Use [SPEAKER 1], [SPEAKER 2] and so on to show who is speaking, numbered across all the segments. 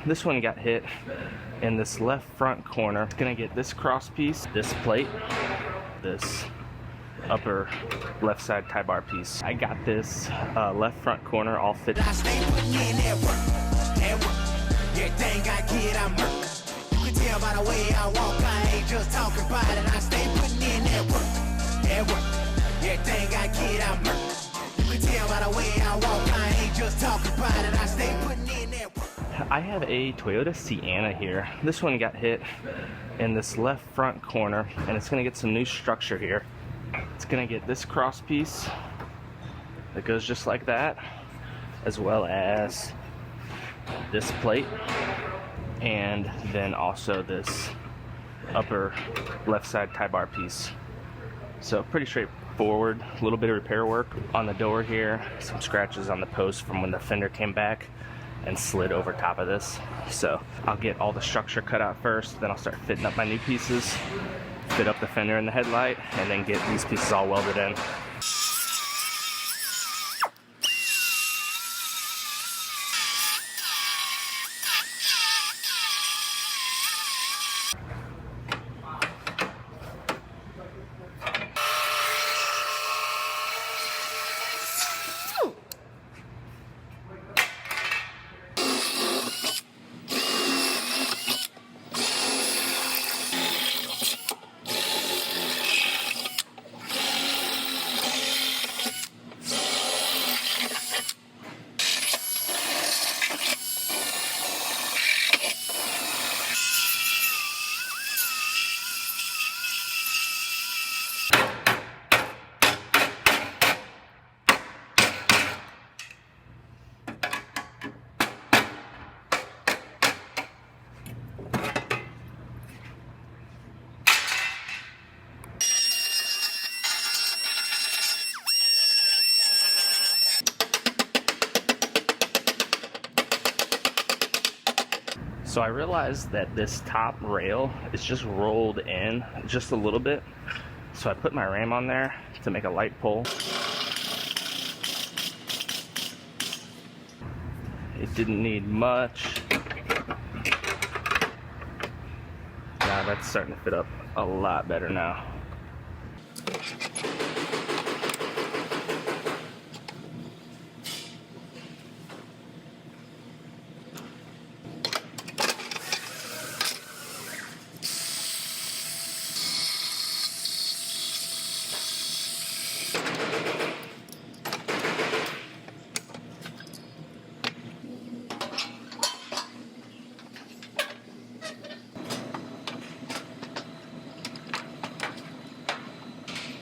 [SPEAKER 1] This one got hit in this left front corner. It's gonna get this cross piece, this plate, this upper left side tie bar piece. I got this left front corner all fit.
[SPEAKER 2] I stay putting in that work. Everything I get, I'm hurt. You can tell by the way I walk, I ain't just talking about it. I stay putting in that work. Everything I get, I'm hurt. You can tell by the way I walk, I ain't just talking about it. I stay putting in that work.
[SPEAKER 1] I have a Toyota Sienna here. This one got hit in this left front corner, and it's gonna get some new structure here. It's gonna get this cross piece that goes just like that, as well as this plate, and then also this upper left side tie bar piece. So pretty straightforward. A little bit of repair work on the door here, some scratches on the post from when the fender came back and slid over top of this. So I'll get all the structure cut out first, then I'll start fitting up my new pieces, fit up the fender and the headlight, and then get these pieces all welded in. So I realized that this top rail is just rolled in just a little bit. So I put my ram on there to make a light pull. It didn't need much. Now that's starting to fit up a lot better now.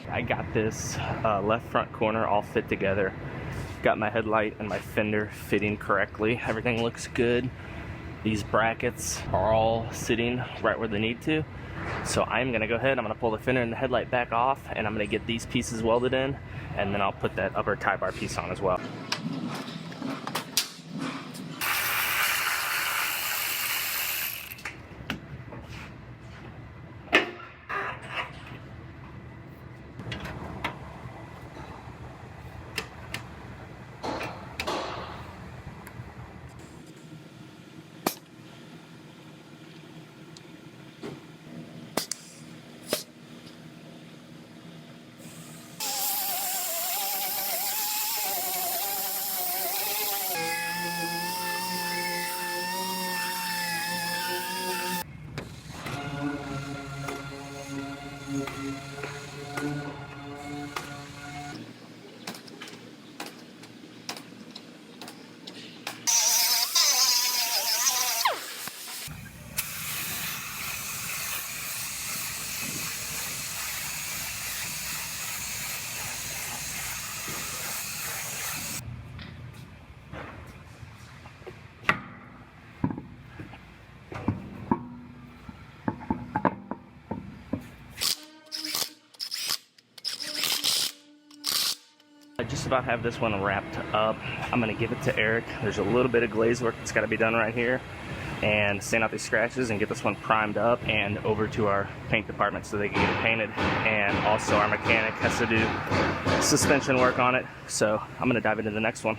[SPEAKER 1] I got this left front corner all fit together. Got my headlight and my fender fitting correctly. Everything looks good. These brackets are all sitting right where they need to. So I'm gonna go ahead, I'm gonna pull the fender and the headlight back off, and I'm gonna get these pieces welded in, and then I'll put that upper tie bar piece on as well. I just about have this one wrapped up. I'm gonna give it to Eric. There's a little bit of glaze work that's gotta be done right here, and sand out these scratches and get this one primed up and over to our paint department so they can get it painted. And also our mechanic has to do suspension work on it. So I'm gonna dive into the next one.